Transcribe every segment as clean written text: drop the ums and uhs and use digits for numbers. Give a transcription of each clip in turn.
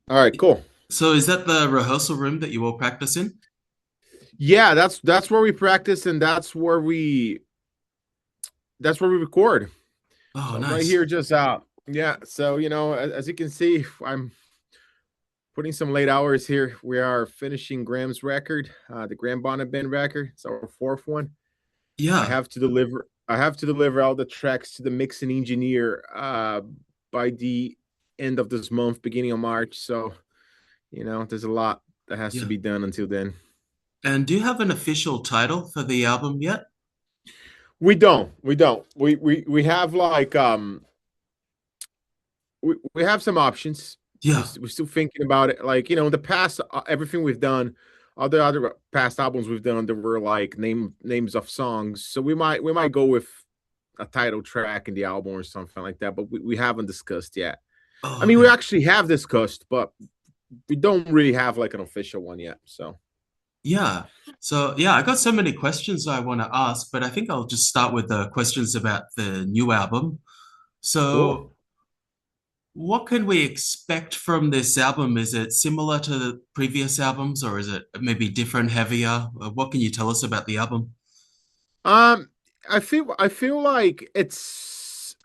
All right, cool. So is that the rehearsal room that you all practice in? Yeah, that's where we practice and that's where we record. Oh, So I'm right nice. here just yeah, so as you can see, I'm putting some late hours here. We are finishing Graham's record, the Graham Bonnet Band record. It's our fourth one. I Yeah, have to deliver I have to deliver all the tracks to the mixing engineer by the end of this month, beginning of March. So, there's a lot that has to yeah. be done until then. And do you have an official title for the album yet? We don't. We don't. We have like we have some options. Yeah. We're still thinking about it. Like in the past, everything we've done, all the other past albums we've done, there were like names of songs. So we might go with a title track in the album or something like that. But we haven't discussed yet. I Oh, mean, we okay. actually have discussed, but we don't really have like an official one yet. So Yeah. So, yeah, I got so many questions I want to ask, but I think I'll just start with the questions about the new album. cool. So, what can we expect from this album? Is it similar to the previous albums, or is it maybe different, heavier? What can you tell us about the album? Um, I feel like it's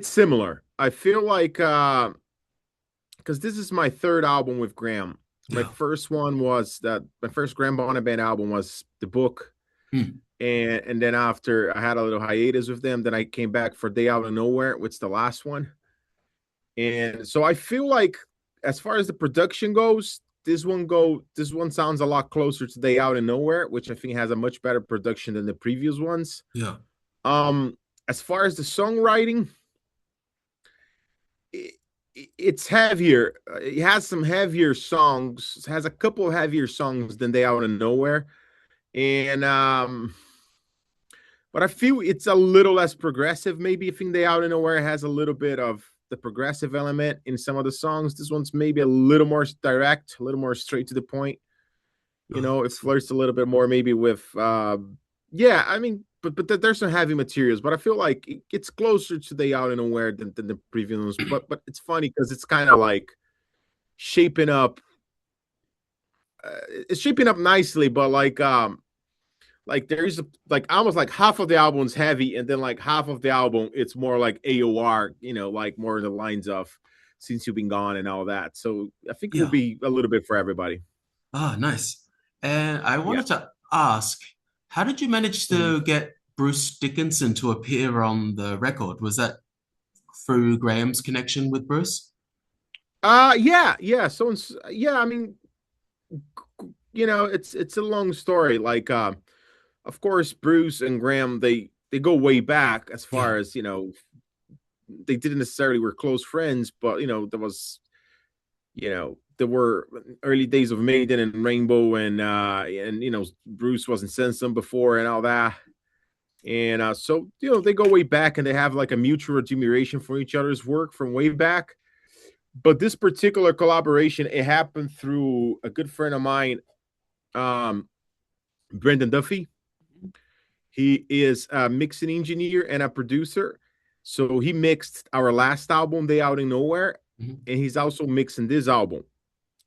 similar. I feel like because this is my third album with Graham. My Yeah. first one was that my first Graham Bonnet Band album was the book, Hmm. and then after I had a little hiatus with them, then I came back for Day Out of Nowhere, which is the last one. And so I feel like as far as the production goes, this one sounds a lot closer to Day Out of Nowhere, which I think has a much better production than the previous ones. Yeah. Um, as far as the songwriting, it, it's heavier. It has some heavier songs. It has a couple of heavier songs than Day Out of Nowhere, and but I feel it's a little less progressive. Maybe I think Day Out of Nowhere has a little bit of the progressive element in some of the songs. This one's maybe a little more direct, a little more straight to the point. Oh, It flirts a little bit more maybe with yeah, I mean, but there's some heavy materials, but I feel like it gets closer to Day Out and Aware than the previous ones. But it's funny because it's kind of like shaping up. It's shaping up nicely, but like there's like almost like half of the album's heavy, and then like half of the album it's more like AOR, like more in the lines of Since You've Been Gone and all that. So I think it will yeah. be a little bit for everybody. Ah, nice. And I Yeah. wanted to ask, how did you manage Mhm. to get Bruce Dickinson to appear on the record? Was that through Graham's connection with Bruce? Yeah, yeah. So yeah, I mean, it's a long story. Like, of course, Bruce and Graham they go way back as Yeah, far as they didn't necessarily were close friends, but there were early days of Maiden and Rainbow, and Bruce wasn't Sensum before and all that. And so they go way back and they have like a mutual admiration for each other's work from way back. But this particular collaboration, it happened through a good friend of mine, um, Brendan Duffy. He is a mixing engineer and a producer. So he mixed our last album, Day Out in Nowhere, mhm. and he's also mixing this album.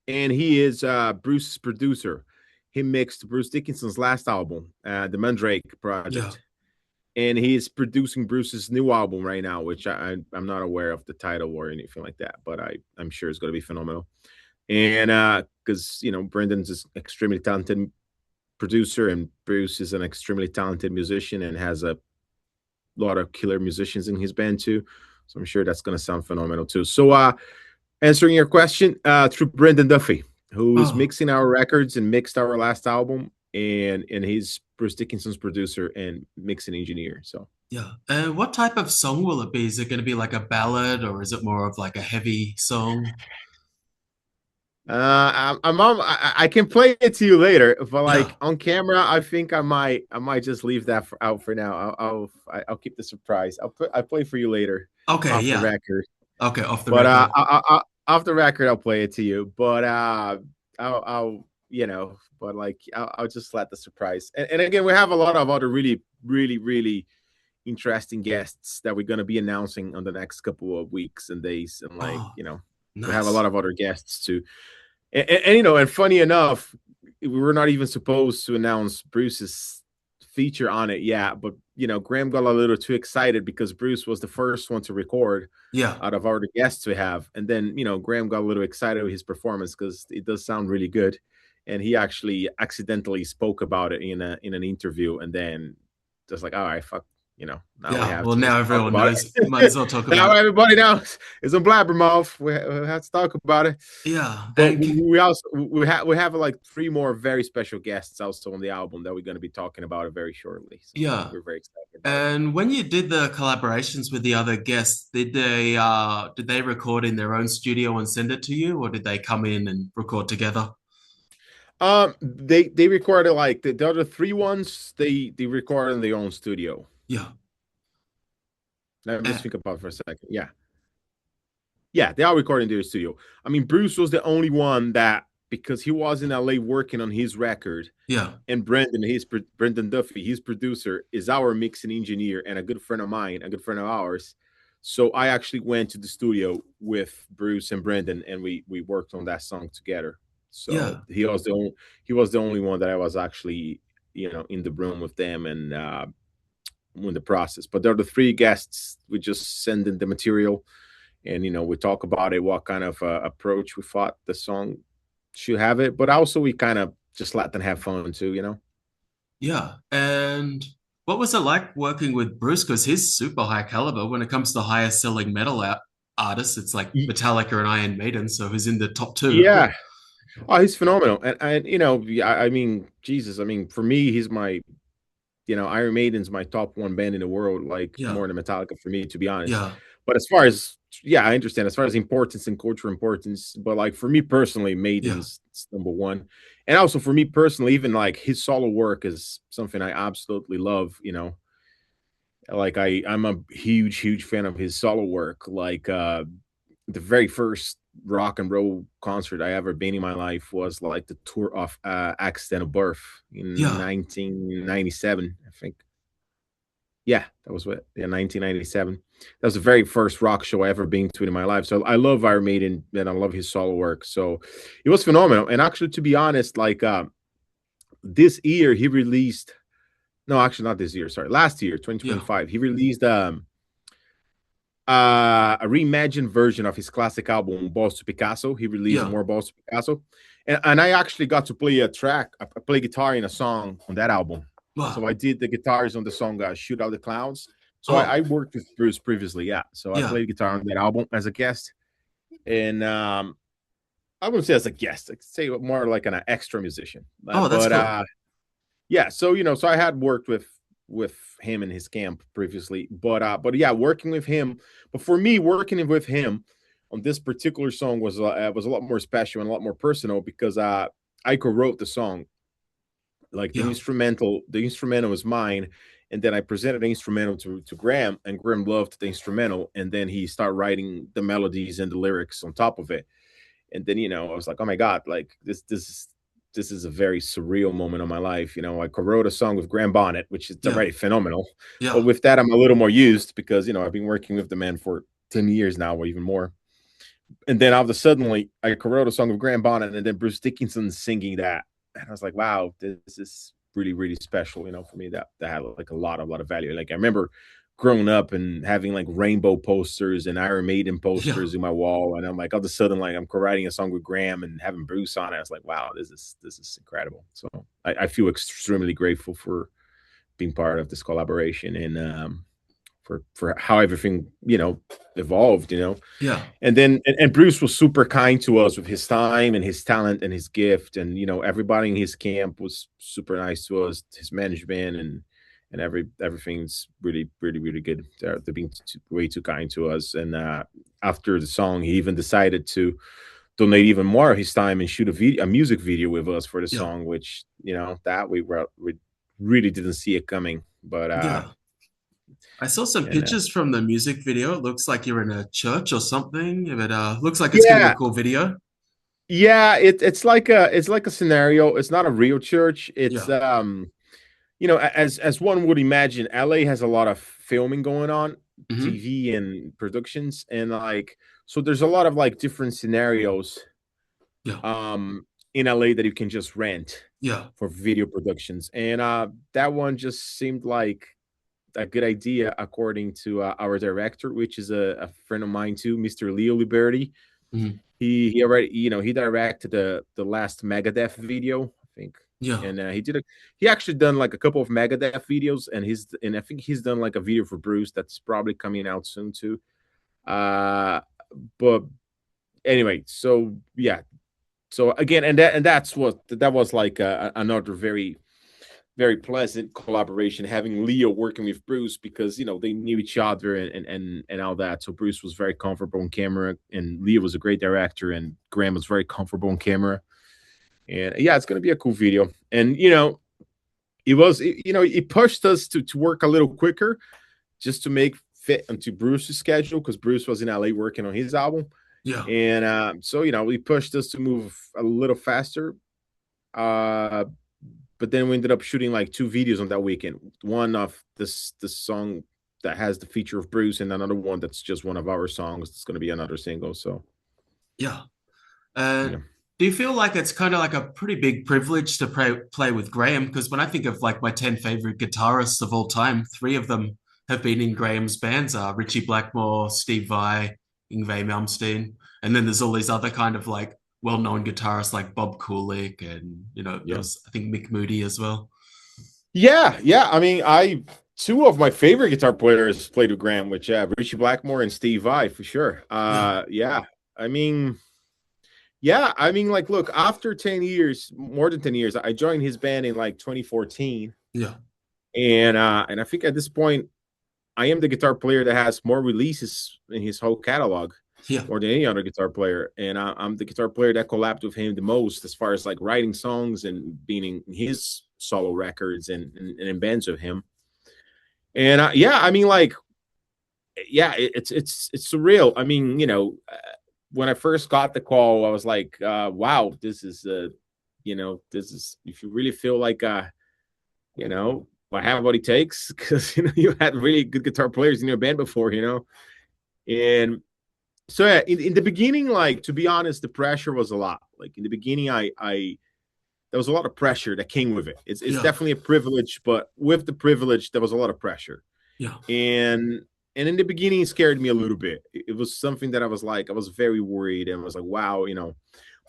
And he is Bruce's producer. He mixed Bruce Dickinson's last album, the Mandrake Yeah, project. And he's producing Bruce's new album right now, which I'm not aware of the title or anything like that, but I'm sure it's going to be phenomenal. And because Brendan's an extremely talented producer, and Bruce is an extremely talented musician and has a lot of killer musicians in his band too. So I'm sure that's going to sound phenomenal too. So answering your question, through Brendan Duffy, who is oh, mixing our records and mixed our last album, and he's Bruce Dickinson's producer and mixing engineer. So yeah. And what type of song will it be? Is it going to be like a ballad or is it more of like a heavy song? I can play it to you later, but Yeah. like on camera, I think I might just leave that out for now. I'll keep the surprise. I'll play for you later, Okay, off the yeah. record. Okay, off the But record. off the record, I'll play it to you. But I'll but like I'll just let the surprise. And again, we have a lot of other really, really, really interesting guests that we're gonna be announcing on the next couple of weeks and days, and like Oh, We have a Nice. lot of other guests too. And you know, and funny enough, we were not even supposed to announce Bruce's feature on it yet, but you know, Graham got a little too excited because Bruce was the first one to record Yeah. out of all the guests we have. And then, you know, Graham got a little excited with his performance because it does sound really good. And he actually accidentally spoke about it in an interview, and then just like, all right, fuck, you know, now we Yeah. have Well, to now talk everyone about knows. Might it. as well talk Now about it. everybody knows it's a blabbermouth. We have to talk about it. Yeah. But we also we have like three more very special guests also on the album that we're going to be talking about it very shortly. So Yeah. we're very excited about it. And when you did the collaborations with the other guests, did they record in their own studio and send it to you, or did they come in and record together? They recorded like the other three ones. They recorded in their own studio. Yeah. Let me Uh, just think about it for a second. Yeah, yeah, they are recording in their studio. I mean, Bruce was the only one that because he was in LA working on his record, yeah. and Brendan Duffy, his producer, is our mixing engineer and a good friend of mine, a good friend of ours. So I actually went to the studio with Bruce and Brendan, and we worked on that song together. So Yeah. he was the only one that I was actually, you know, in the room with them and in the process. But there are the three guests. We just send in the material, and you know, we talk about it, what kind of approach we thought the song should have it, but also we kind of just let them have fun too, you know. Yeah. And what was it like working with Bruce? Because he's super high caliber when it comes to highest selling artists. It's like Metallica and Iron Maiden, so he's in the top two. Yeah. Oh, he's phenomenal. And you know, yeah, I mean, Jesus, I mean, for me, he's my, you know, Iron Maiden's my top one band in the world, like Yeah. more than Metallica for me, to be honest. Yeah. But as far as, yeah, I understand as far as importance and cultural importance, but like for me personally, Yeah. Maiden's number one. And also for me personally, even like his solo work is something I absolutely love, you know. Like I'm a huge fan of his solo work. Like the very first rock and roll concert I ever been in my life was like the tour of Accidental Birth in Yeah. 1997, I think. Yeah, that was what, yeah, 1997. That was the very first rock show I ever been to in my life. So I love Iron Maiden and I love his solo work. So it was phenomenal. And actually, to be honest, like this year he released, no, actually not this year, sorry, last year, Yeah. 2025, he released a reimagined version of his classic album Balls to Picasso. He released Yeah. more Balls to Picasso, and I actually got to play a track. I play guitar in a song on that album. So Wow. I did the guitars on the song "Shoot Out the Clouds." So I Oh, worked with Bruce previously, yeah. So I yeah. played guitar on that album as a guest, and I wouldn't say as a guest. I'd say more like an extra musician. Oh, that's But cool. yeah, so you know, so I had worked with him in his camp previously, but yeah, working with him. But for me, working with him on this particular song was a lot more special and a lot more personal because I co-wrote the song. Like Yeah. the instrumental was mine, and then I presented the instrumental to Graham, and Graham loved the instrumental, and then he started writing the melodies and the lyrics on top of it. And then, you know, I was like, oh my god, like this is a very surreal moment of my life. You know, I co-wrote a song with Graham Bonnet, which is Yeah. already phenomenal, but Yeah. with that I'm a little more used because, you know, I've been working with the man for 10 years now or even more. And then all of a sudden, like, I co-wrote a song with Graham Bonnet, and then Bruce Dickinson singing that, and I was like, wow, this is really special, you know, for me. That had like a lot of value. Like I remember growing up and having like rainbow posters and Iron Maiden Yeah. posters in my wall, and I'm like, all of a sudden, like I'm co-writing a song with Graham and having Bruce on it. I was like, wow, this is incredible. So I feel extremely grateful for being part of this collaboration and for how everything, you know, evolved, you know. Yeah. And then and Bruce was super kind to us with his time and his talent and his gift, and you know, everybody in his camp was super nice to us, his management and everything's really good. They're being way too kind to us. And after the song, he even decided to donate even more of his time and shoot a music video with us for the Yeah. song, which, you know, that we really didn't see it coming. But Yeah. I saw some and pictures from the music video. It looks like you're in a church or something. But looks like it's going to be a yeah, cool video. yeah, it's like a scenario. It's not a real church. It's Yeah. you know, as one would imagine, LA has a lot of filming going on, Hmm. TV and productions, and like So there's a lot of like different scenarios Yeah. in LA that you can just rent Yeah. for video productions. And that one just seemed like a good idea according to our director, which is a friend of mine too, Mr. Leo Liberty. Mhm. He already, he directed the last Megadeth video, I think. Yeah. And he actually done like a couple of Megadeth videos, and I think he's done like a video for Bruce that's probably coming out soon too. Uh but anyway, so yeah. So again, that was like another very pleasant collaboration, having Leo working with Bruce, because they knew each other and all that. So Bruce was very comfortable on camera, and Leo was a great director, and Graham was very comfortable on camera. And yeah, it's gonna be a cool video. And it pushed us to work a little quicker, just to make fit into Bruce's schedule, because Bruce was in LA working on his album. Yeah. And so we pushed us to move a little faster. Uh, but then we ended up shooting like two videos on that weekend. One of this song that has the feature of Bruce, and another one that's just one of our songs. It's going to be another single. So Yeah. Uh, yeah, do you feel like it's kind of like a pretty big privilege to play with Graham? Because when I think of like my 10 favorite guitarists of all time, three of them have been in Graham's bands, Richie Blackmore, Steve Vai, Yngwie Malmsteen. And then there's all these other kind of like well-known guitarists like Bob Kulick and, there yeah, was, I think, Mick Moody as well. yeah. I mean, I two of my favorite guitar players played with Graham, which Richie Blackmore and Steve Vai for sure. Yeah. Yeah, I mean. Yeah, I mean, like, look, after 10 years, more than 10 years, I joined his band in like 2014. Yeah. And I think at this point, I am the guitar player that has more releases in his whole catalog, Yeah. more than any other guitar player. And I'm the guitar player that collabed with him the most, as far as like writing songs and being in his solo records and in bands with him. And yeah, I mean, like, yeah, it's surreal. I mean, when I first got the call, I was like, wow, this is this is, if you really feel like I have what it takes, because you had really good guitar players in your band before. And so yeah, in the beginning, like, to be honest, the pressure was a lot. Like in the beginning, I there was a lot of pressure that came with it. It's Yeah. definitely a privilege, but with the privilege, there was a lot of pressure. Yeah. And in the beginning, it scared me a little bit. It was something that I was like, I was very worried, and was like, wow. Well,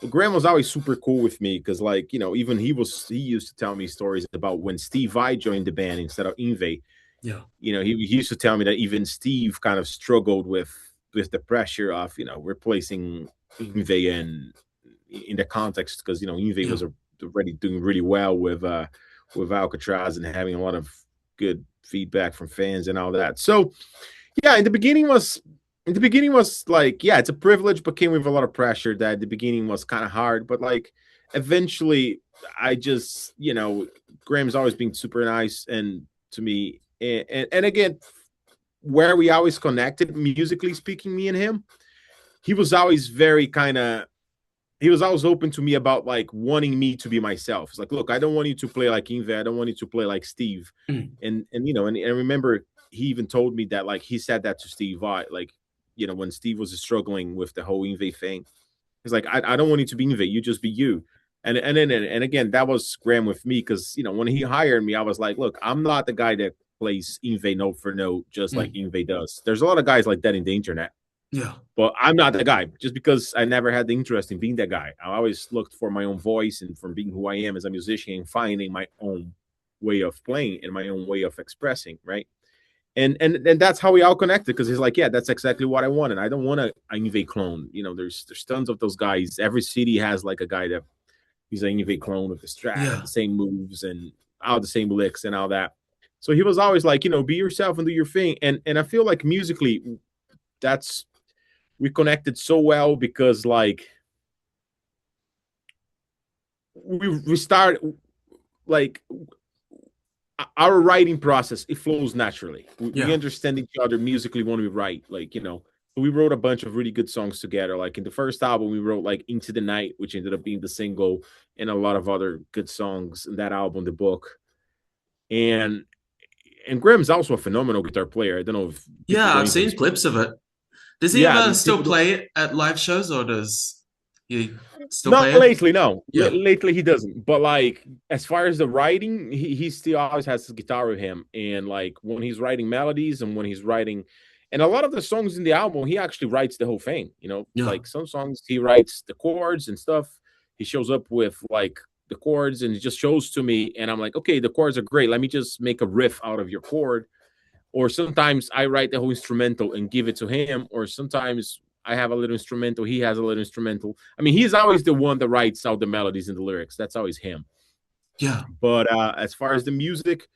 Graham was always super cool with me, because, like, even he used to tell me stories about when Steve Vai joined the band instead of Yngwie. Yeah. He used to tell me that even Steve kind of struggled with the pressure of replacing Yngwie, and in the context, because Yngwie Yeah. was already doing really well with Alcatraz, and having a lot of good feedback from fans and all that. So yeah, in the beginning was like, yeah, it's a privilege, but came with a lot of pressure. That the beginning was kind of hard, but like eventually, I just Graham's always been super nice and to me, and again, where we always connected musically speaking, me and him, he was always very kind of he was always open to me about like wanting me to be myself. It's like, look, I don't want you to play like Yngwie. I don't want you to play like Steve. Mm. And I remember he even told me that, like, he said that to Steve Vai, like, when Steve was struggling with the whole Yngwie thing. He's like, I don't want you to be Yngwie. You just be you. And again, that was Graham with me, because when he hired me, I was like, look, I'm not the guy that plays Yngwie note for note just like Mm. Yngwie does. There's a lot of guys like that in the internet. Yeah. But I'm not that guy, just because I never had the interest in being that guy. I always looked for my own voice, and from being who I am as a musician, and finding my own way of playing and my own way of expressing, right? And that's how we all connected, because he's like, yeah, that's exactly what I want. And I don't want a Yngwie clone. There's tons of those guys. Every city has like a guy that he's an Yngwie clone with the Strat, Yeah. the same moves and all the same licks and all that. So he was always like, be yourself and do your thing. And I feel like musically, that's we connected so well, because like we start, like, our writing process, it flows naturally. We Yeah. understand each other musically when we write, like, we wrote a bunch of really good songs together. Like in the first album, we wrote like Into the Night, which ended up being the single, and a lot of other good songs in that album, the book. And Graham's also a phenomenal guitar player. I don't know if people Yeah. don't I've even seen speak. clips of it. Does he Yeah, ever the still typical. play it at live shows, or does he still Not play it? lately, no. Yeah, Lately he doesn't. But like as far as the writing, he still always has his guitar with him. And like when he's writing melodies and when he's writing and a lot of the songs in the album, he actually writes the whole thing. yeah, Like some songs he writes the chords and stuff. He shows up with like the chords and he just shows to me, and I'm like, okay, the chords are great. Let me just make a riff out of your chord. Or sometimes I write the whole instrumental and give it to him, or sometimes I have a little instrumental, he has a little instrumental. I mean, he's always the one that writes out the melodies and the lyrics. That's always him. yeah, But as far as the music,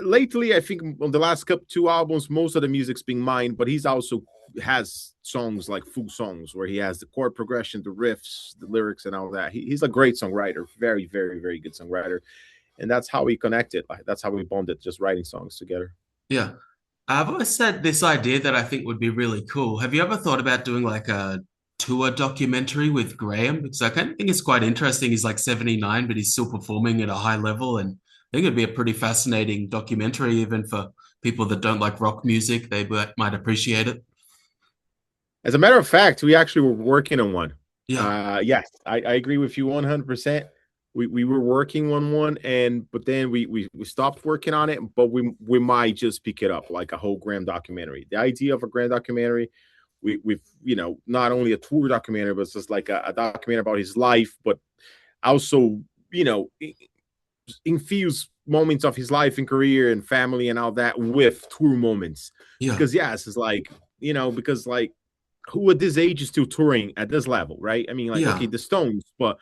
lately I think on the last couple two albums, most of the music's being mine. But he's also has songs like full songs where he has the chord progression, the riffs, the lyrics, and all that. He's a great songwriter, very, very, very good songwriter, and that's how we connected. Like that's how we bonded, just writing songs together. yeah. I've always said this idea that I think would be really cool. Have you ever thought about doing like a tour documentary with Graham? Because I kind of think it's quite interesting. He's like 79, but he's still performing at a high level. And I think it'd be a pretty fascinating documentary, even for people that don't like rock music. They might appreciate it. As a matter of fact, we actually were working on one. Yeah, Yes, I agree with you 100%. We were working on one, and but then we stopped working on it. But we might just pick it up like a whole Graham documentary. The idea of a Graham documentary, we've not only a tour documentary, but it's just like a documentary about his life, but also you know infuse moments of his life and career and family and all that with tour moments. yeah, Because yes, it's like because like who at this age is still touring at this level, right? I mean, like, okay, yeah, the Stones, but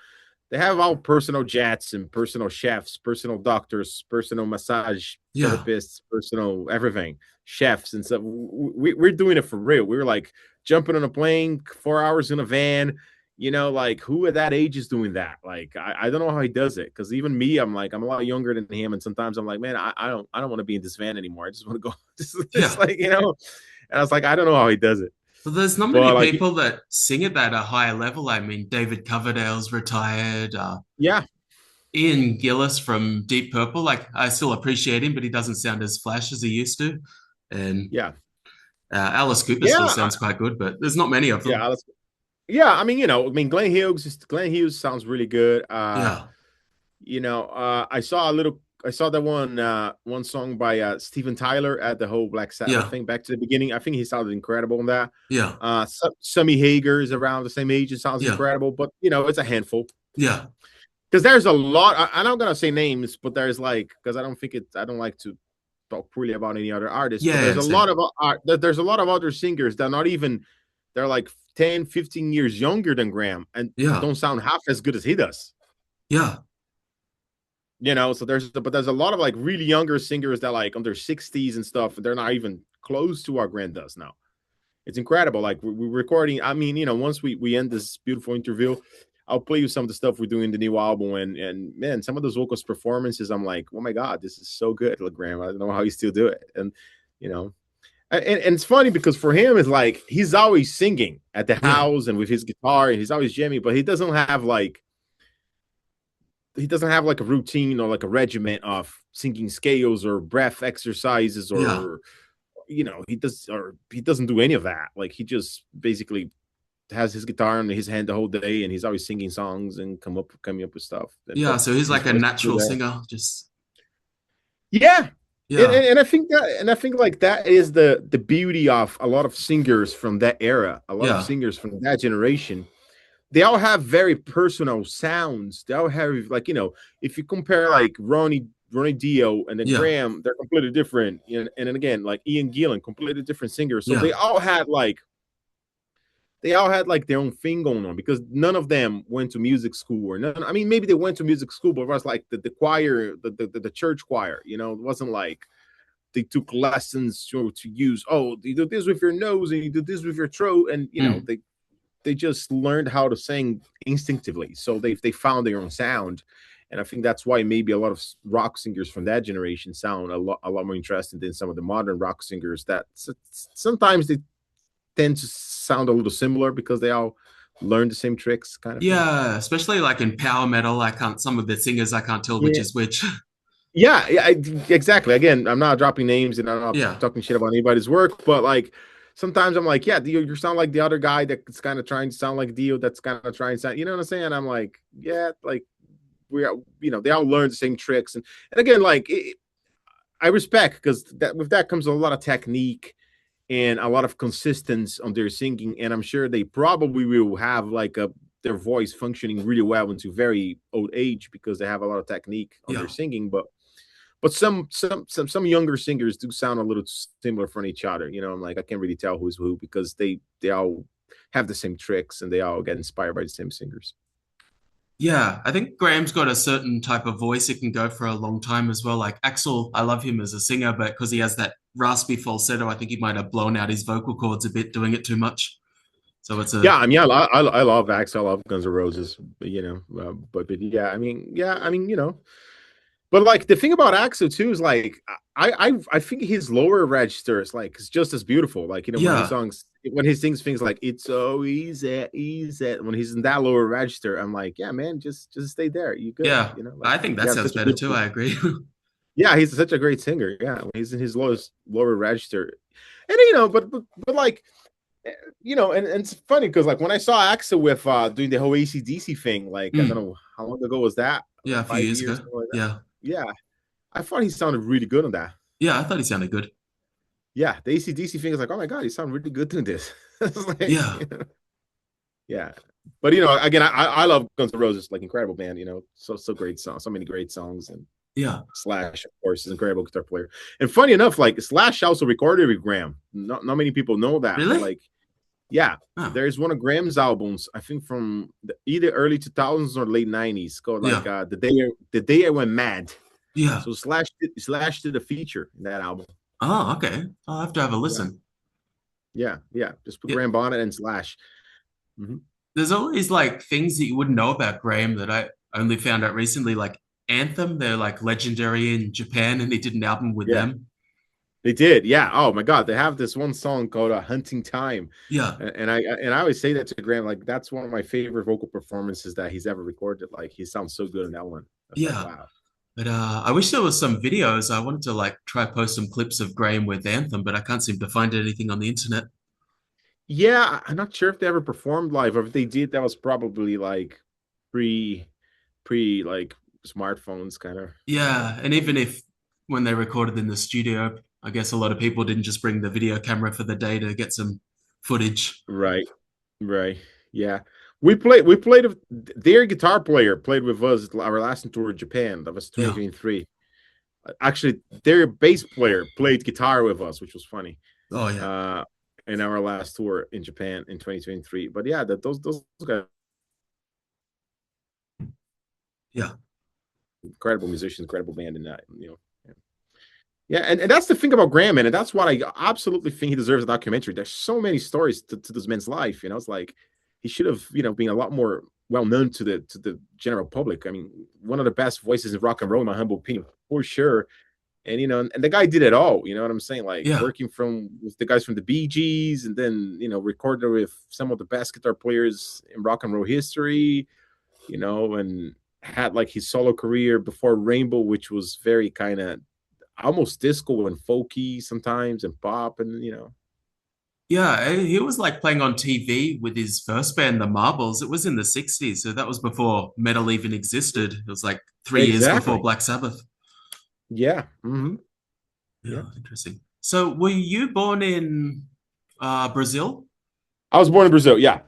they have all personal jets and personal chefs, personal doctors, personal massage yeah, therapists, personal everything, chefs and stuff. We're doing it for real. We were like jumping on a plane, 4 hours in a van. Like who at that age is doing that? Like, I don't know how he does it. Cause even me, I'm like, I'm a lot younger than him. And sometimes I'm like, man, I don't want to be in this van anymore. I just want to go. Just yeah. like, and I was like, I don't know how he does it. But there's not many But like, people that sing at that a higher level. I mean, David Coverdale's retired. yeah, Ian Gillis from Deep Purple, like I still appreciate him, but he doesn't sound as flash as he used to. And yeah, Alice Cooper still yeah, sounds quite good, but there's not many of them. yeah. Yeah, I mean, Glenn Hughes sounds really good. Yeah, I saw that one song by Steven Tyler at the whole Black Sabbath yeah, thing back to the beginning. I think he sounded incredible on that. yeah, Sammy Hager is around the same age and sounds yeah, incredible, but it's a handful. yeah, Because there's a lot. I'm not gonna say names, but there's like because I don't like to talk poorly about any other artists, but yeah, same. there's a lot of other singers that not even they're like 10, 15 years younger than Graham and Yeah, don't sound half as good as he does. yeah, So there's a lot of like really younger singers that like under 60s and stuff, they're not even close to what Graham does now. It's incredible. Like we're recording. I mean, once we end this beautiful interview, I'll play you some of the stuff we're doing in the new album, and man, some of those vocals performances, I'm like, oh my god, this is so good, Graham. I don't know how you still do it, and you know, and it's funny because for him, it's like he's always singing at the yeah, house and with his guitar, and he's always jamming, but he doesn't have like a routine or like a regiment of singing scales or breath exercises yeah. or he doesn't do any of that. Like he just basically has his guitar in his hand the whole day, and he's always singing songs and coming up with stuff. Yeah, But so he's his like a voice is still natural there. singer. Just Yeah, and, yeah, and, and I think like that is the beauty of a lot of singers from that era, a lot of yeah, singers from that generation. They all have very personal sounds. They all have like if you compare like Ronnie Dio and then yeah, Graham, they're completely different. And then again, like Ian Gillan, completely different singers. So yeah, they all had like their own thing going on because none of them went to music school or none. I mean, maybe they went to music school, but it was like the choir, the church choir. It wasn't like they took lessons to use. Oh, you do this with your nose and you do this with your throat, and mm, they just learned how to sing instinctively. So they found their own sound, and I think that's why maybe a lot of rock singers from that generation sound a lot more interesting than some of the modern rock singers that sometimes they tend to sound a little similar because they all learn the same tricks, kind of thing. yeah. Especially like in power metal, I can't. Some of the singers I can't tell which Yeah. is which. Yeah, yeah, exactly. Again, I'm not dropping names and I'm not Yeah, talking shit about anybody's work, but like sometimes I'm like, yeah, Dio, you sound like the other guy that's kind of trying to sound like Dio, that's kind of trying to sound, you know what I'm saying? I'm like, yeah, like we are, they all learn the same tricks, and again, like I respect because that with that comes a lot of technique and a lot of consistency on their singing, and I'm sure they probably will have like a their voice functioning really well into very old age because they have a lot of technique on their Yeah. singing, but some younger singers do sound a little similar from each other. I'm like I can't really tell who's who because they all have the same tricks and they all get inspired by the same singers. Yeah, I think Graham's got a certain type of voice it can go for a long time as well. Like Axel, I love him as a singer, but because he has that raspy falsetto, I think he might have blown out his vocal cords a bit doing it too much. So it's Yeah, a I mean, I love Axe, I love Guns N' Roses, but yeah, I mean, but like the thing about Axel too is like I think his lower register is like it's just as beautiful. Like yeah, when he sings things like "It's so easy, easy," when he's in that lower register, I'm like, yeah, man, just stay there. You good? yeah. Like I think you that have sounds such a better too. beautiful. I agree. Yeah, he's such a great singer. Yeah, when he's in his lowest lower register, and but like and it's funny because like when I saw Axel with doing the whole ACDC thing, like I don't Mm. know how long ago was that, Yeah, like a few five years years, ago. something like that. Yeah, Yeah, I thought he sounded really good on that. yeah. I thought he sounded good. Yeah, the ACDC thing is like, oh my god, he sounded really good doing this. It's like, Yeah, yeah. But again, I love Guns N' Roses, like incredible band. So great songs, so many great songs, and yeah. Slash, of course, is an incredible guitar player. And funny enough, like Slash also recorded with Graham. Not many people know that, but Really? like, yeah, Oh, there's one of Graham's albums, I think from either early 2000s or late 90s, called like yeah, the day I went mad. yeah. So Slash did a feature in that album. Oh, okay. I'll have to have a Yeah, listen. yeah. Just put Yeah. Graham Bonnet and Slash. Mhm. There's always like things that you wouldn't know about Graham that I only found out recently, like Anthem. They're like legendary in Japan, and he did an album with Yeah, them. they did. Yeah. Oh my God, they have this one song called "Hunting Time," Yeah, and I always say that to Graham. Like that's one of my favorite vocal performances that he's ever recorded. Like he sounds so good in that one. That's like yeah. wow. But I wish there was some videos. I wanted to like try post some clips of Graham with Anthem, but I can't seem to find anything on the internet. Yeah, I'm not sure if they ever performed live, or if they did, that was probably like pre pre like smartphones kind of. Yeah, and even if when they recorded in the studio, I guess a lot of people didn't just bring the video camera for the day to get some footage. Right. Right. Yeah. We played their guitar player played with us our last tour in Japan. That was Yeah. 2023. Actually, their bass player played guitar with us, which was funny. Oh yeah. Uh in our last tour in Japan in 2023. But yeah, those guys Yeah. incredible musicians, incredible band in that, yeah. Yeah, and that's the thing about Graham, man, and that's what I absolutely think he deserves a documentary. There's so many stories to this man's life. It's like he should have, been a lot more well known to the general public. I mean, one of the best voices in rock and roll, in my humble opinion, for sure. And and the guy did it all. You know what I'm saying? Like Yeah. working with the guys from the Bee Gees, and then recorded with some of the best guitar players in rock and roll history. And had like his solo career before Rainbow, which was very kind of almost disco and folky sometimes and pop and. Yeah, he was like playing on TV with his first band, The Marbles. It was in the 60s, so that was before metal even existed. It was like 3 years before Exactly. Black Sabbath. Yeah. Yeah. Yeah, interesting. So were you born in Brazil? I was born in Brazil. Yeah.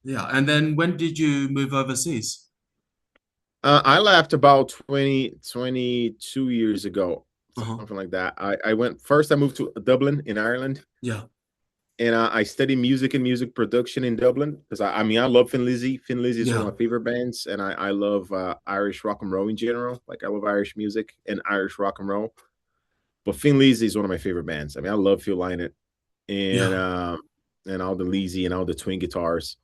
Yeah, and then when did you move overseas? I left about 22 years ago, Uh-huh. something like that. I went first. I moved to Dublin in Ireland, Yeah, and I studied music and music production in Dublin because I mean I love Thin Lizzy. Thin Lizzy is one yeah, of my favorite bands, and I love Irish rock and roll in general. Like I love Irish music and Irish rock and roll. But Thin Lizzy is one of my favorite bands. I mean I love Phil Lynott and yeah. um and all the Lizzy and all the twin guitars.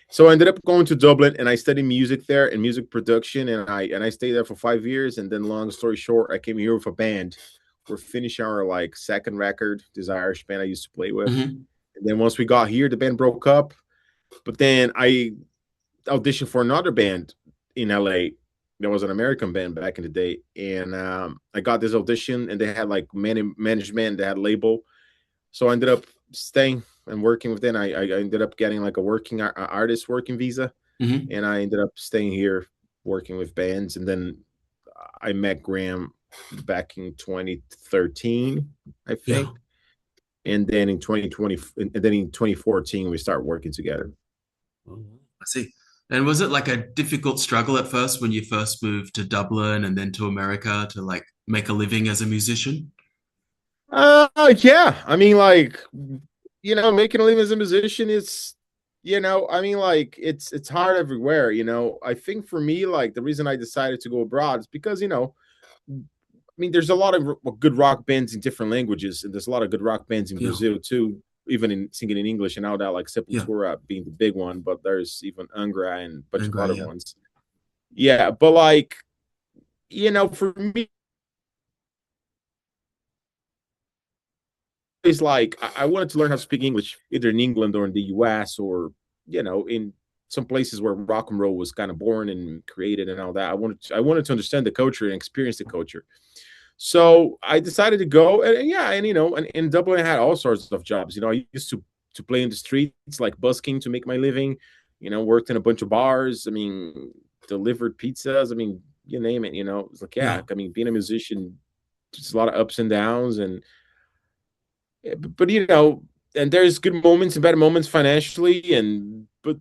So I ended up going to Dublin and I studied music there and music production and I stayed there for 5 years. And then long story short, I came here with a band. We're finishing our like second record, this Irish band I used to play with. Hmm. And then once we got here, the band broke up. But then I auditioned for another band in LA. There was an American band back in the day. And I got this audition and they had like management, they had label. So I ended up staying and working with them. I ended up getting like a working artist working visa, Hmm. and I ended up staying here working with bands. And then I met Graham back in 2013, I Yeah. think. And then in 2020, and then in 2014, we started working together. I see. And was it like a difficult struggle at first when you first moved to Dublin and then to America to like make a living as a musician? Yeah. I mean, like, making a living as a musician is, I mean, like, it's hard everywhere. I think for me, like, the reason I decided to go abroad is because, I mean, there's a lot of good rock bands in different languages, and there's a lot of good rock bands in Yeah. Brazil too, even in singing in English. And now that like Yeah. Sepultura being the big one, but there's even Angra and a bunch And of great. other Yeah. ones. Yeah, but like, for me, it's like I wanted to learn how to speak English either in England or in the US, or in some places where rock and roll was kind of born and created and all that. I wanted to understand the culture and experience the culture. So I decided to go, and yeah, and and in Dublin I had all sorts of jobs. I used to play in the streets like busking to make my living. Worked in a bunch of bars. I mean, delivered pizzas. I mean, you name it. It's like, yeah. Yeah. I mean, being a musician, just a lot of ups and downs, and but and there's good moments and bad moments financially, and but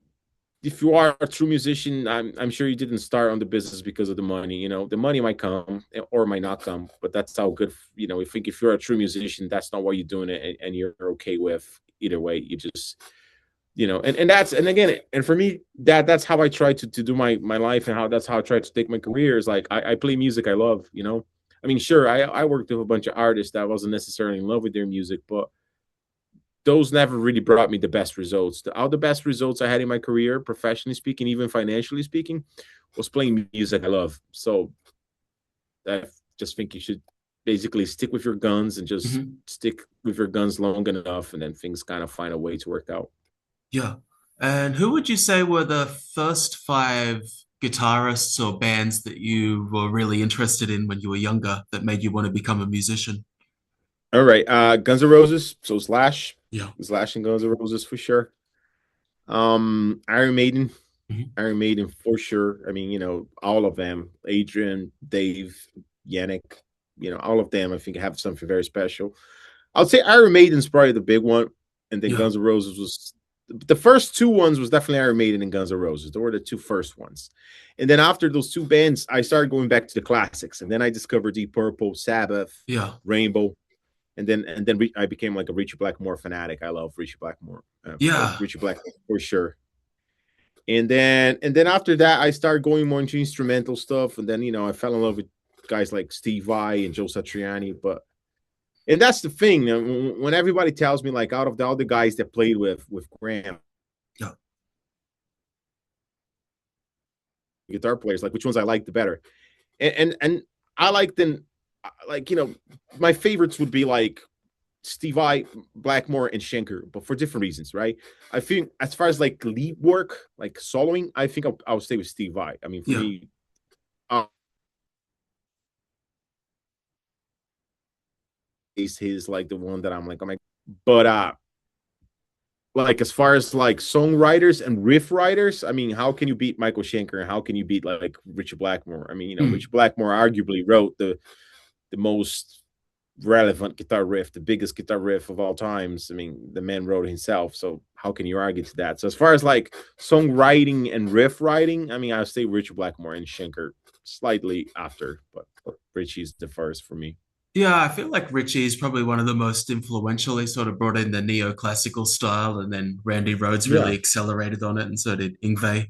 if you are a true musician, I'm sure you didn't start on the business because of the money. The money might come or might not come, but that's how good. I think if you're a true musician, that's not why you're doing it, and you're okay with either way. You just and that's and again, and for me, that's how I try to do my life, and that's how I try to take my career. Is like I play music I love. I mean, sure, I worked with a bunch of artists that I wasn't necessarily in love with their music, but those never really brought me the best results. All the best results I had in my career, professionally speaking, even financially speaking, was playing music I love. So I just think you should basically stick with your guns and just Hmm. stick with your guns long enough, and then things kind of find a way to work out. Yeah. And who would you say were the first five guitarists or bands that you were really interested in when you were younger that made you want to become a musician? All right, Guns N' Roses. So Yeah. Slash and Guns N' Roses for sure. Iron Maiden, Hmm. Iron Maiden for sure. I mean, all of them, Adrian, Dave, Yannick, all of them, I think have something very special. I'll say Iron Maiden's probably the big one, and then Yeah. Guns N' Roses was the first two ones was definitely Iron Maiden and Guns N' Roses. They were the two first ones. And then after those two bands, I started going back to the classics, and then I discovered Deep Purple, Sabbath, Yeah. Rainbow, and then I became like a Richie Blackmore fanatic. I love Richie Blackmore, Yeah. Richie Blackmore for sure. And then after that, I started going more into instrumental stuff, and then I fell in love with guys like Steve Vai and Joe Satriani. But and that's the thing. When everybody tells me like out of all the guys that played with Graham, Yeah. guitar players, like which ones I like the better, and I like them like my favorites would be like Steve Vai, Blackmore, and Schenker, but for different reasons, right? I think as far as like lead work, like soloing, I think I'll stay with Steve Vai. I mean, for Yeah. me, uh, he's like the one that I'm like, oh my, but like as far as like songwriters and riff writers, I mean, how can you beat Michael Schenker and how can you beat like Richard Blackmore? I mean, Mm. Richard Blackmore arguably wrote the most relevant guitar riff, the biggest guitar riff of all times. I mean, the man wrote it himself, so how can you argue to that? So as far as like songwriting and riff writing, I mean, I'll say Richard Blackmore and Schenker slightly after, but Richie's the first for me. Yeah, I feel like Richie is probably one of the most influential. He sort of brought in the neoclassical style, and then Randy Rhoads Yeah, really accelerated on it, and so did Ingve.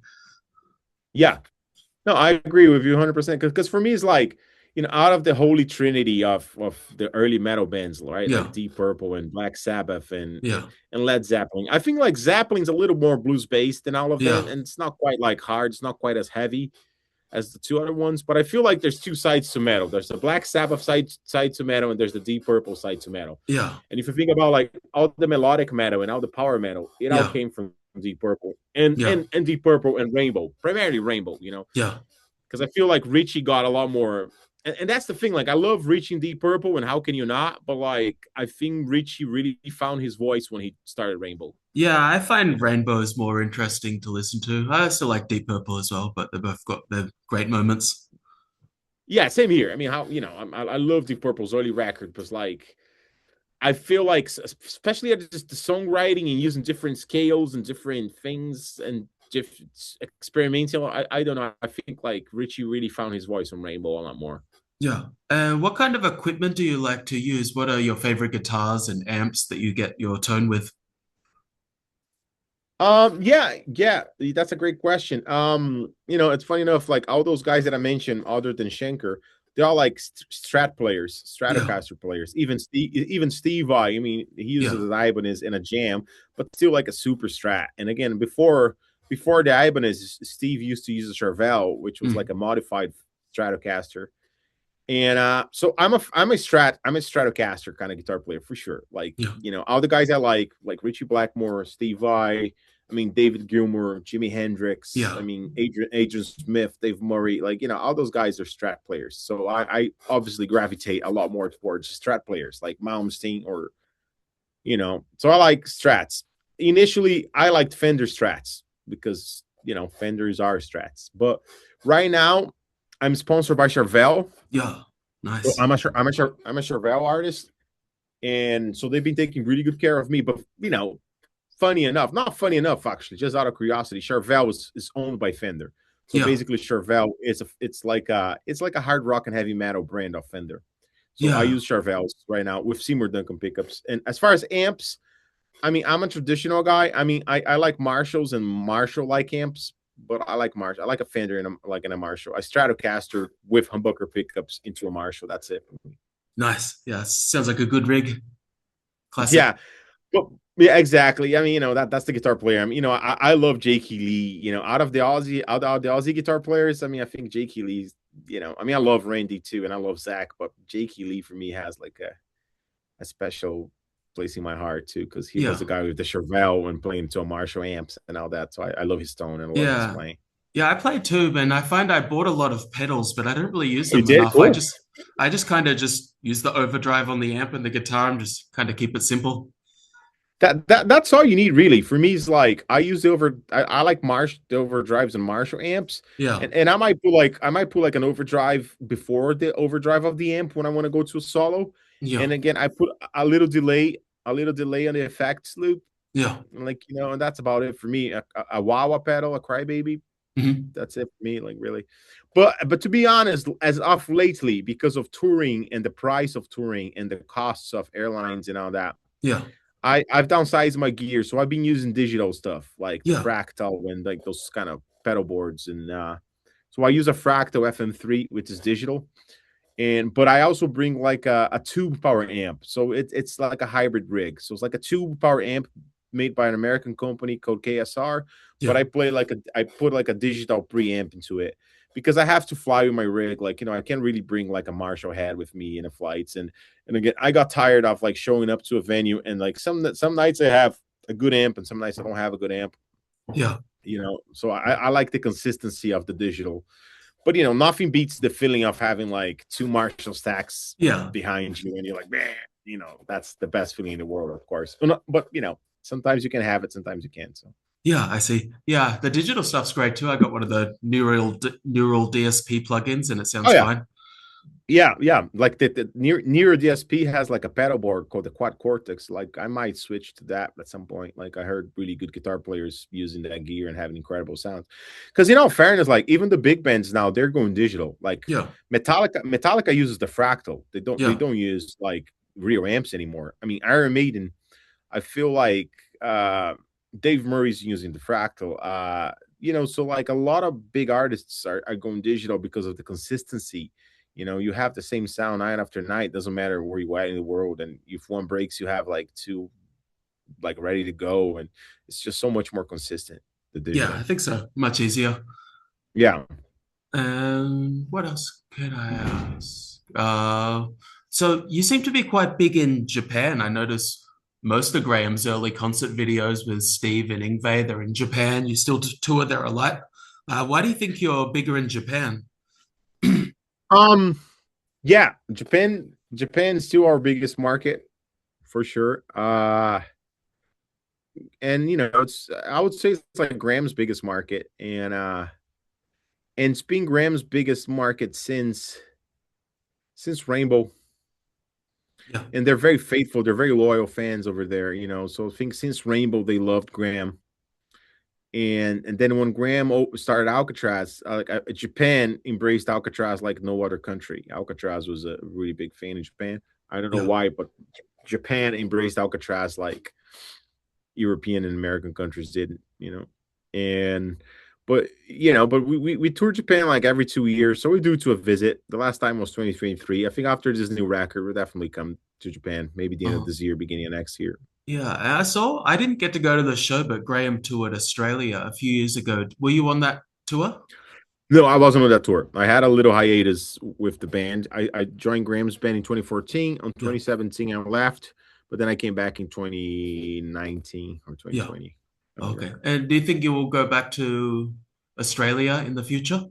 yeah. No, I agree with you 100% because for me it's like out of the holy trinity of the early metal bands, right? Like Yeah, Deep Purple and Black Sabbath yeah, and Led Zeppelin. I think like Zeppelin's a little more blues based than all of them, yeah, and it's not quite like hard. It's not quite as heavy as the two other ones, but I feel like there's two sides to metal. There's the Black Sabbath side to metal, and there's the Deep Purple side to metal. yeah, And if you think about like all the melodic metal and all the power metal, it all yeah, came from Deep Purple and yeah, and and Deep Purple and Rainbow, primarily Rainbow. yeah, Because I feel like Richie got a lot more and that's the thing. Like I love reaching Deep Purple, and how can you not? But like I think Richie really found his voice when he started Rainbow. Yeah, I find Rainbows more interesting to listen to. I also like Deep Purple as well, but they've both got their great moments. Yeah, same here. I mean, how I love Deep Purple's early record, but like I feel like, especially at just the songwriting and using different scales and different things and different experimental. I don't know. I think like Richie really found his voice on Rainbow a lot more. Yeah. What kind of equipment do you like to use? What are your favorite guitars and amps that you get your tone with? Yeah, that's a great question. It's funny enough, like all those guys that I mentioned, other than Schenker, they're all like Strat players, Yeah, Stratocaster players. Even Steve I mean, he uses yeah, an Ibanez in a jam, but still like a super Strat. And again, before the Ibanez, Steve used to use a Charvel, which was like mm, a modified Stratocaster. And so I'm a Stratocaster kind of guitar player for sure. Like, yeah, all the guys I like Richie Blackmore, Steve Vai, I mean David Gilmour, Jimi Hendrix, I yeah, mean Adrian Smith, Dave Murray, like all those guys are Strat players. So I obviously gravitate a lot more towards Strat players like Malmsteen so I like Strats. Initially I liked Fender Strats because Fenders are Strats. But right now I'm sponsored by Charvel. yeah. So Nice. I'm a Chevelle artist, and so they've been taking really good care of me. But funny enough, not funny enough actually, just out of curiosity, Chevelle is owned by Fender. So Yeah, basically, Chevelle is it's like a hard rock and heavy metal brand of Fender. So I yeah, use Chevelles right now with Seymour Duncan pickups. And as far as amps, I mean, I'm a traditional guy. I mean, I like Marshalls and Marshall like amps, but I like Marshall. I like a Fender and a Marshall. I Stratocaster with humbucker pickups into a Marshall. That's it. nice. Yeah, sounds like a good rig. Classic. Yeah, but yeah, exactly. I mean, that's the guitar player. I mean, I love Jakey Lee. Out of the Aussie guitar players, I mean, I think Jakey Lee's. I mean, I love Randy too, and I love Zach, but Jakey Lee for me has like a special place in my heart too, because he was Yeah, the guy with the Chevelle and playing to a Marshall amps and all that. So I love his tone and I love his yeah, playing. yeah. I play too, and I find I bought a lot of pedals, but I don't really use You them did enough. cool. I just kind of just use the overdrive on the amp and the guitar, and just kind of keep it simple. That's all you need really. For me, is like I use I like the overdrives and Marshall amps, Yeah, and I might put like an overdrive before the overdrive of the amp when I want to go to a solo, yeah, and again I put a little delay on the effects loop, yeah. and that's about it for me. A wah wah pedal, a crybaby, Hmm. that's it for me, like really. But to be honest, as of lately, because of touring and the price of touring and the costs of airlines and all that, Yeah, I've downsized my gear, so I've been using digital stuff like the yeah, Fractal and like those kind of pedal boards, and so I use a Fractal FM3, which is digital, but I also bring like a tube power amp, so it's like a hybrid rig, so it's like a tube power amp made by an American company called KSR, but yeah, I put like a digital preamp into it because I have to fly with my rig. Like, I can't really bring like a Marshall head with me in the flights, and again, I got tired of like showing up to a venue and like some nights I have a good amp and some nights I don't have a good amp. yeah, So I like the consistency of the digital, but nothing beats the feeling of having like two Marshall stacks yeah. behind you and you're like, man, that's the best feeling in the world, of course. But sometimes you can have it, sometimes you can't. So Yeah, I see. Yeah, the digital stuff's great too. I got one of the neural DSP plugins, and it oh sounds yeah. fine. Yeah. Like the near DSP has like a pedal board called the Quad Cortex. Like I might switch to that at some point. Like I heard really good guitar players using that gear and having incredible sounds. Because fairness, like even the big bands now they're going digital. Like Yeah, Metallica uses the Fractal. They yeah, don't use like real amps anymore. I mean Iron Maiden, I feel like Dave Murray's using the Fractal. So like a lot of big artists are going digital because of the consistency. You have the same sound night after night. Doesn't matter where you at in the world. And if one breaks, you have like two like ready to go, and it's just so much more consistent. The yeah. I digital. think so. Much easier. Yeah. What else could I ask? So you seem to be quite big in Japan. I notice most of Graham's early concert videos with Steve and Ingve, they're in Japan. You still tour there a lot. Why do you think you're bigger in Japan? Um. Yeah, Japan's still our biggest market for sure. And it's I would say it's like Graham's biggest market, and it's been Graham's biggest market since Rainbow, Yeah, and they're very faithful. They're very loyal fans over there. So I think since Rainbow they loved Graham, and then when Graham started Alcatraz, Japan embraced Alcatraz like no other country. Alcatraz was a really big fan in Japan. I don't know yeah, why, but Japan embraced Alcatraz like European and American countries didn't, And but we tour Japan like every 2 years, so we do to a visit. The last time was 2023. I think after this new record, we'll definitely come to Japan, maybe the end of uh, this year, beginning of next year. yeah. And I didn't get to go to the show, but Graham toured Australia a few years ago. Were you on that tour? No, I wasn't on that tour. I had a little hiatus with the band. I joined Graham's band in 2014. On Yeah, 2017, I left, but then I came back in 2019 or yeah. 2020. Okay. And do you think you will go back to Australia in the future?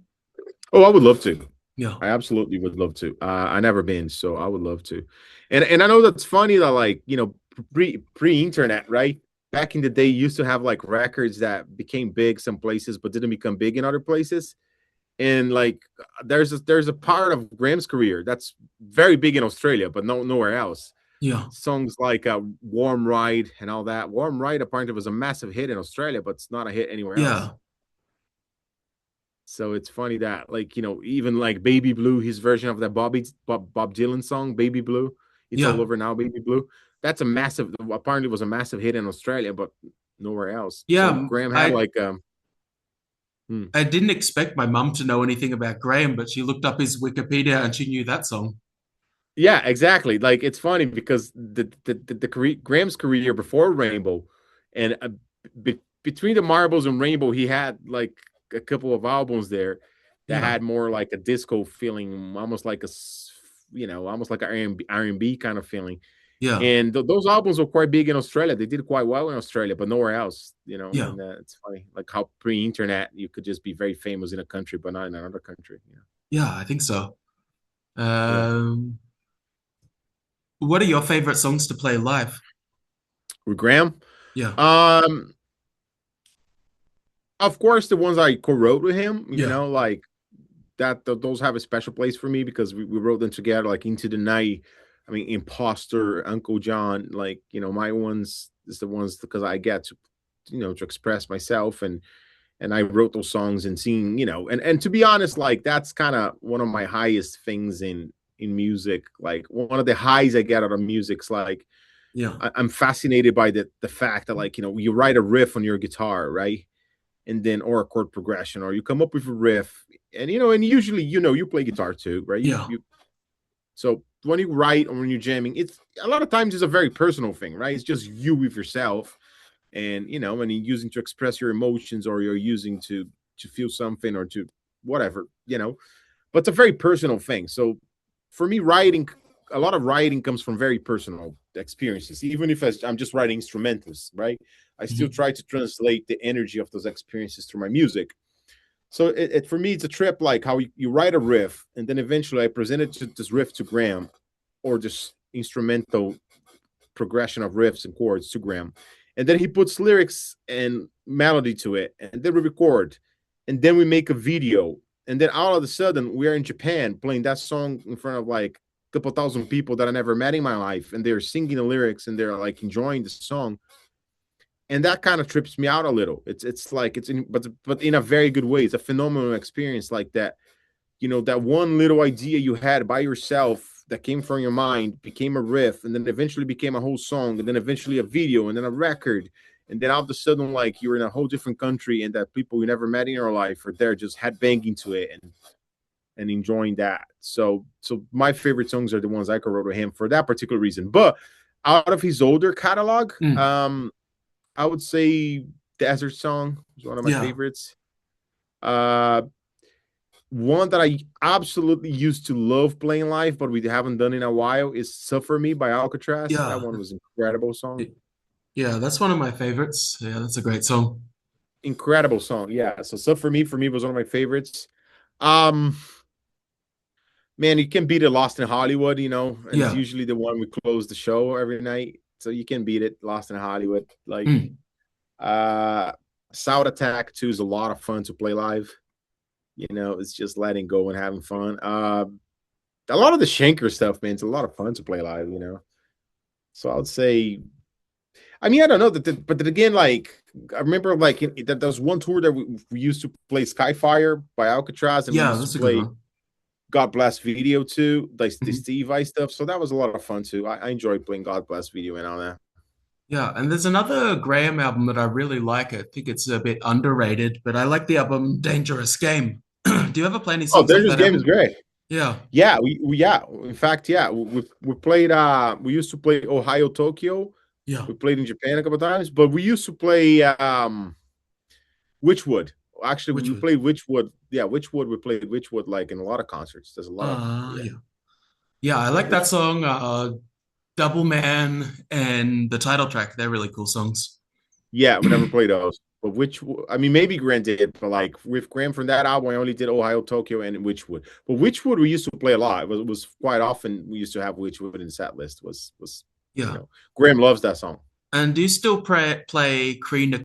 Oh, I would love to. Yeah, I absolutely would love to. I never been, so I would love to. And I know that's funny that like pre internet, right? Back in the day, you used to have like records that became big some places, but didn't become big in other places. And like there's a part of Graham's career that's very big in Australia, but nowhere else. yeah, Songs like "Warm Ride" and all that. "Warm Ride" apparently was a massive hit in Australia, but it's not a hit anywhere else. yeah, So it's funny that like even like "Baby Blue," his version of that Bob Dylan song "Baby Blue," it's all yeah, over now. "Baby Blue," that's a massive apparently was a massive hit in Australia, but nowhere else. So yeah. Graham had I like hmm. I didn't expect my mum to know anything about Graham, but she looked up his Wikipedia and she knew that song. Yeah, exactly. Like it's funny because Graham's career before Rainbow, and between the Marbles and Rainbow, he had like a couple of albums there that Yeah, had more like a disco feeling, almost like almost like an R&B kind of feeling. yeah, And those albums were quite big in Australia. They did quite well in Australia, but nowhere else. yeah, And it's funny, like how pre-internet you could just be very famous in a country, but not in another country. yeah. I think so. Yeah. What are your favorite songs to play live? With Graham, Yeah, um, of course, the ones I co-wrote with him, yeah, like those have a special place for me because we wrote them together, like "Into the Night." I mean, "Imposter," "Uncle John," like my ones is the ones because I get to, to express myself and I wrote those songs and seeing, and to be honest, like that's kind of one of my highest things in music. Like one of the highs I get out of music's like yeah, I'm fascinated by the fact that like you write a riff on your guitar, right? And then or a chord progression, or you come up with a riff, and usually you play guitar too, right? you yeah, you so when you write or when you're jamming, it's a lot of times it's a very personal thing, right? It's just you with yourself, and and you're using to express your emotions, or you're using to feel something, or to whatever, but it's a very personal thing. So for me, writing, a lot of writing comes from very personal experiences. Even if I'm just writing instrumentals, right? I still mhm, try to translate the energy of those experiences through my music. So for me, it's a trip like how you write a riff, and then eventually I present it to this riff to Graham, or this instrumental progression of riffs and chords to Graham, and then he puts lyrics and melody to it, and then we record, and then we make a video, and then all of a sudden we're in Japan playing that song in front of like a couple thousand people that I never met in my life, and they're singing the lyrics and they're like enjoying the song, and that kind of trips me out a little. It's like but in a very good way. It's a phenomenal experience like that. That one little idea you had by yourself that came from your mind became a riff, and then eventually became a whole song, and then eventually a video, and then a record, and then all of a sudden like you're in a whole different country, and that people you never met in your life are there just headbanging to it and enjoying that. So my favorite songs are the ones I co-wrote with him for that particular reason. But out of his older catalog, mm, I would say Desert Song is one of my yeah, favorites. Uh, One that I absolutely used to love playing live, but we haven't done in a while, is "Suffer Me" by Alcatraz. That yeah, one was incredible song. yeah. That's one of my favorites. Yeah, that's a great song. Incredible song. Yeah. So "Suffer Me" for me was one of my favorites. Um, Man, you can beat it Lost in Hollywood, and it's Yeah. usually the one we close the show every night. So you can beat it, Lost in Hollywood. Like Mm. uh South Attack 2 is a lot of fun to play live. It's just letting go and having fun. A lot of the Shanker stuff, man, it's a lot of fun to play live. So I would say, I mean, I don't know but then again, like I remember like that there was one tour that we used to play Skyfire by Alcatraz, and we Yeah, used to that's a good play one. God Bless Video too, like the Mhm. Steve Vai stuff. So that was a lot of fun too. I enjoyed playing God Bless Video and all that. Yeah, and there's another Graham album that I really like. I think it's a bit underrated, but I like the album Dangerous Game. Do you ever play any Oh, songs off Dangerous that Game is album? great. Yeah, Yeah, yeah. In fact, yeah, we played. We used to play Ohio, Tokyo. yeah. We played in Japan a couple of times, but we used to play Witchwood. Actually, Which we would? played Witchwood. Yeah, Witchwood. We played Witchwood like in a lot of concerts. There's a lot of yeah, Yeah. Yeah, I yeah, like that Witchwood. song, Double Man and the title track. They're really cool songs. Yeah, we never played those. But I mean, maybe Grant did, but like with Grant from that album, I only did Ohio, Tokyo, and Witchwood. But Witchwood we used to play a lot. It was quite often we used to have Witchwood in the set list. Was Yeah. Graham loves that song. And do you still play Kree